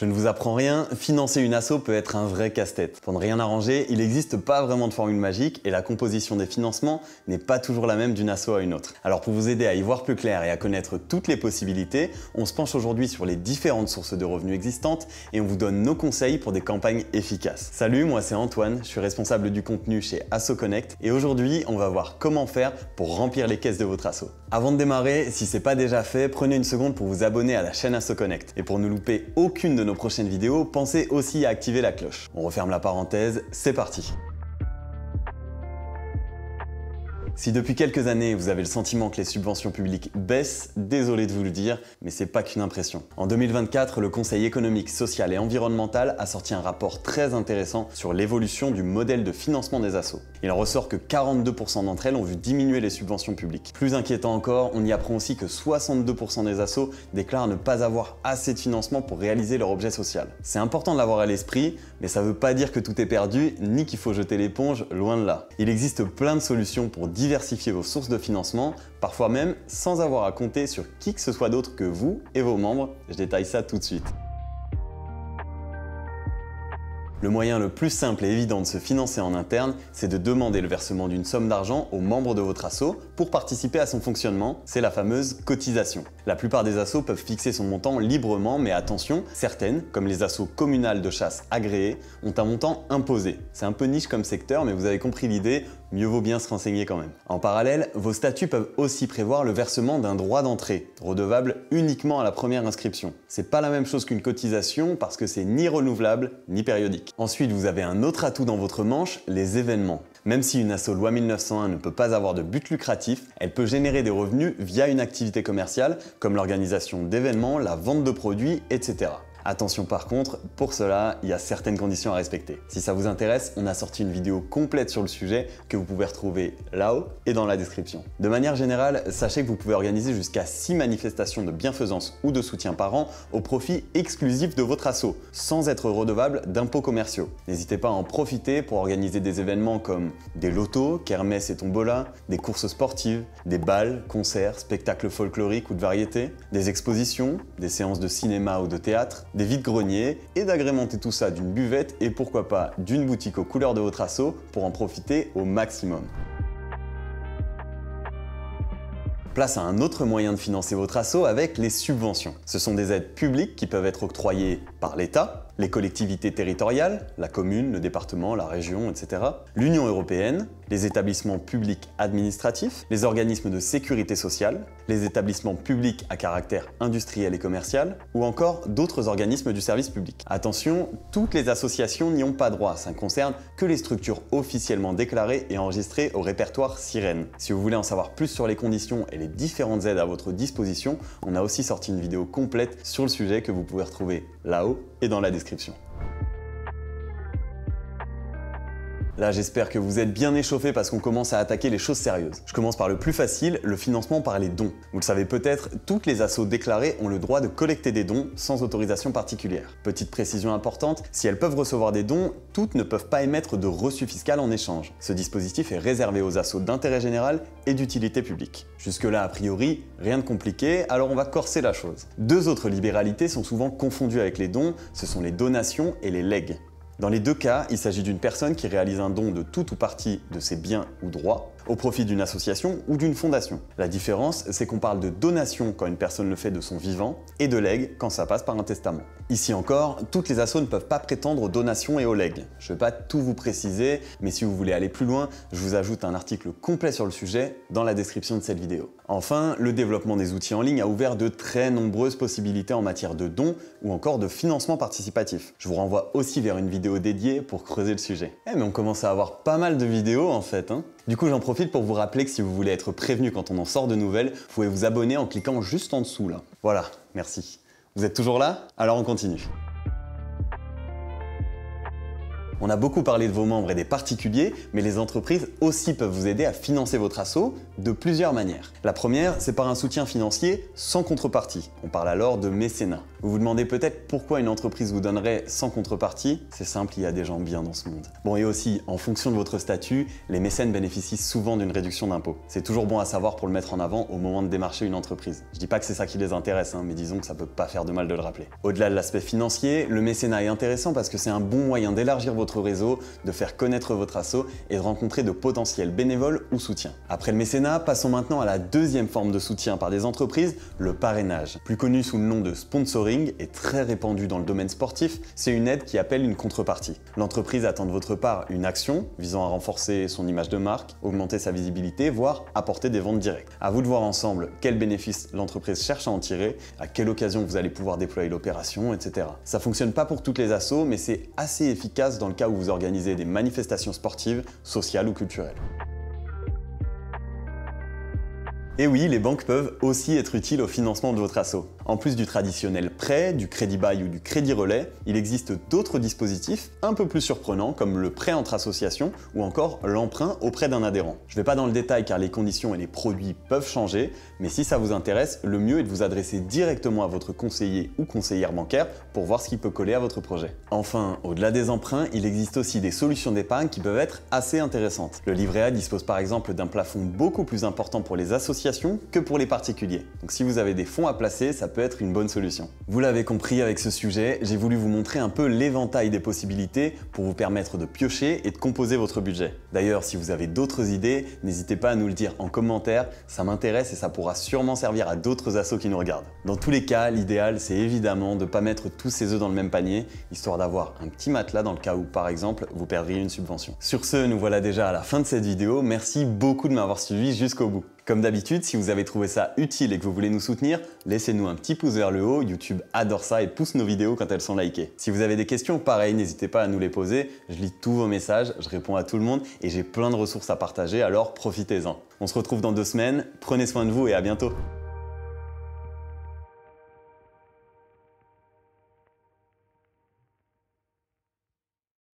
Je ne vous apprends rien, financer une asso peut être un vrai casse-tête. Pour ne rien arranger, il n'existe pas vraiment de formule magique et la composition des financements n'est pas toujours la même d'une asso à une autre. Alors pour vous aider à y voir plus clair et à connaître toutes les possibilités, on se penche aujourd'hui sur les différentes sources de revenus existantes et on vous donne nos conseils pour des campagnes efficaces. Salut, moi c'est Antoine, je suis responsable du contenu chez Asso Connect et aujourd'hui on va voir comment faire pour remplir les caisses de votre asso. Avant de démarrer, si c'est pas déjà fait, prenez une seconde pour vous abonner à la chaîne Asso Connect. Et pour ne louper aucune de nos prochaines vidéos, pensez aussi à activer la cloche. On referme la parenthèse, c'est parti. Si depuis quelques années, vous avez le sentiment que les subventions publiques baissent, désolé de vous le dire, mais c'est pas qu'une impression. En 2024, le Conseil économique, social et environnemental a sorti un rapport très intéressant sur l'évolution du modèle de financement des assos. Il en ressort que 42% d'entre elles ont vu diminuer les subventions publiques. Plus inquiétant encore, on y apprend aussi que 62% des assos déclarent ne pas avoir assez de financement pour réaliser leur objet social. C'est important de l'avoir à l'esprit, mais ça veut pas dire que tout est perdu, ni qu'il faut jeter l'éponge, loin de là. Il existe plein de solutions pour diversifier vos sources de financement, parfois même sans avoir à compter sur qui que ce soit d'autre que vous et vos membres. Je détaille ça tout de suite. Le moyen le plus simple et évident de se financer en interne, c'est de demander le versement d'une somme d'argent aux membres de votre asso pour participer à son fonctionnement, c'est la fameuse cotisation. La plupart des assos peuvent fixer son montant librement, mais attention, certaines, comme les assos communales de chasse agréées, ont un montant imposé. C'est un peu niche comme secteur, mais vous avez compris l'idée, mieux vaut bien se renseigner quand même. En parallèle, vos statuts peuvent aussi prévoir le versement d'un droit d'entrée, redevable uniquement à la première inscription. C'est pas la même chose qu'une cotisation parce que c'est ni renouvelable ni périodique. Ensuite, vous avez un autre atout dans votre manche, les événements. Même si une asso loi 1901 ne peut pas avoir de but lucratif, elle peut générer des revenus via une activité commerciale comme l'organisation d'événements, la vente de produits, etc. Attention par contre, pour cela, il y a certaines conditions à respecter. Si ça vous intéresse, on a sorti une vidéo complète sur le sujet que vous pouvez retrouver là-haut et dans la description. De manière générale, sachez que vous pouvez organiser jusqu'à 6 manifestations de bienfaisance ou de soutien par an au profit exclusif de votre asso, sans être redevable d'impôts commerciaux. N'hésitez pas à en profiter pour organiser des événements comme des lotos, kermesses et tombola, des courses sportives, des bals, concerts, spectacles folkloriques ou de variété, des expositions, des séances de cinéma ou de théâtre, des vides-greniers et d'agrémenter tout ça d'une buvette et pourquoi pas d'une boutique aux couleurs de votre asso pour en profiter au maximum. Place à un autre moyen de financer votre asso avec les subventions. Ce sont des aides publiques qui peuvent être octroyées par l'État, les collectivités territoriales, la commune, le département, la région, etc., l'Union européenne, les établissements publics administratifs, les organismes de sécurité sociale, les établissements publics à caractère industriel et commercial, ou encore d'autres organismes du service public. Attention, toutes les associations n'y ont pas droit, ça ne concerne que les structures officiellement déclarées et enregistrées au répertoire Sirène. Si vous voulez en savoir plus sur les conditions et les différentes aides à votre disposition, on a aussi sorti une vidéo complète sur le sujet que vous pouvez retrouver là-haut et dans la description. Là, j'espère que vous êtes bien échauffés parce qu'on commence à attaquer les choses sérieuses. Je commence par le plus facile, le financement par les dons. Vous le savez peut-être, toutes les assos déclarées ont le droit de collecter des dons sans autorisation particulière. Petite précision importante, si elles peuvent recevoir des dons, toutes ne peuvent pas émettre de reçu fiscal en échange. Ce dispositif est réservé aux assos d'intérêt général et d'utilité publique. Jusque-là, a priori, rien de compliqué, alors on va corser la chose. Deux autres libéralités sont souvent confondues avec les dons, ce sont les donations et les legs. Dans les deux cas, il s'agit d'une personne qui réalise un don de tout ou partie de ses biens ou droits au profit d'une association ou d'une fondation. La différence, c'est qu'on parle de donation quand une personne le fait de son vivant et de legs quand ça passe par un testament. Ici encore, toutes les assos ne peuvent pas prétendre aux donations et aux legs. Je ne vais pas tout vous préciser, mais si vous voulez aller plus loin, je vous ajoute un article complet sur le sujet dans la description de cette vidéo. Enfin, le développement des outils en ligne a ouvert de très nombreuses possibilités en matière de dons ou encore de financement participatif. Je vous renvoie aussi vers une vidéo dédiée pour creuser le sujet. Mais on commence à avoir pas mal de vidéos en fait, hein. Du coup, j'en profite pour vous rappeler que si vous voulez être prévenu quand on en sort de nouvelles, vous pouvez vous abonner en cliquant juste en dessous là. Voilà, merci. Vous êtes toujours là? Alors on continue. On a beaucoup parlé de vos membres et des particuliers, mais les entreprises aussi peuvent vous aider à financer votre asso de plusieurs manières. La première, c'est par un soutien financier sans contrepartie. On parle alors de mécénat. Vous vous demandez peut-être pourquoi une entreprise vous donnerait sans contrepartie? C'est simple, il y a des gens bien dans ce monde. Bon, et aussi, en fonction de votre statut, les mécènes bénéficient souvent d'une réduction d'impôt. C'est toujours bon à savoir pour le mettre en avant au moment de démarcher une entreprise. Je dis pas que c'est ça qui les intéresse, mais disons que ça peut pas faire de mal de le rappeler. Au-delà de l'aspect financier, le mécénat est intéressant parce que c'est un bon moyen d'élargir votre réseau, de faire connaître votre asso et de rencontrer de potentiels bénévoles ou soutiens. Après le mécénat, passons maintenant à la deuxième forme de soutien par des entreprises, le parrainage. Plus connu sous le nom de sponsoring et très répandu dans le domaine sportif, c'est une aide qui appelle une contrepartie. L'entreprise attend de votre part une action visant à renforcer son image de marque, augmenter sa visibilité, voire apporter des ventes directes. À vous de voir ensemble quels bénéfices l'entreprise cherche à en tirer, à quelle occasion vous allez pouvoir déployer l'opération, etc. Ça fonctionne pas pour toutes les assos, mais c'est assez efficace dans le cas où vous organisez des manifestations sportives, sociales ou culturelles. Et oui, les banques peuvent aussi être utiles au financement de votre asso. En plus du traditionnel prêt, du crédit bail ou du crédit relais, il existe d'autres dispositifs un peu plus surprenants comme le prêt entre associations ou encore l'emprunt auprès d'un adhérent. Je ne vais pas dans le détail car les conditions et les produits peuvent changer, mais si ça vous intéresse, le mieux est de vous adresser directement à votre conseiller ou conseillère bancaire pour voir ce qui peut coller à votre projet. Enfin, au-delà des emprunts, il existe aussi des solutions d'épargne qui peuvent être assez intéressantes. Le livret A dispose par exemple d'un plafond beaucoup plus important pour les associations que pour les particuliers. Donc si vous avez des fonds à placer, ça peut être une bonne solution. Vous l'avez compris avec ce sujet, j'ai voulu vous montrer un peu l'éventail des possibilités pour vous permettre de piocher et de composer votre budget. D'ailleurs, si vous avez d'autres idées, n'hésitez pas à nous le dire en commentaire, ça m'intéresse et ça pourra sûrement servir à d'autres assos qui nous regardent. Dans tous les cas, l'idéal c'est évidemment de ne pas mettre tous ses œufs dans le même panier, histoire d'avoir un petit matelas dans le cas où, par exemple, vous perdriez une subvention. Sur ce, nous voilà déjà à la fin de cette vidéo, merci beaucoup de m'avoir suivi jusqu'au bout. Comme d'habitude, si vous avez trouvé ça utile et que vous voulez nous soutenir, laissez-nous un petit pouce vers le haut, YouTube adore ça et pousse nos vidéos quand elles sont likées. Si vous avez des questions, pareil, n'hésitez pas à nous les poser, je lis tous vos messages, je réponds à tout le monde et j'ai plein de ressources à partager, alors profitez-en. On se retrouve dans 2 semaines, prenez soin de vous et à bientôt.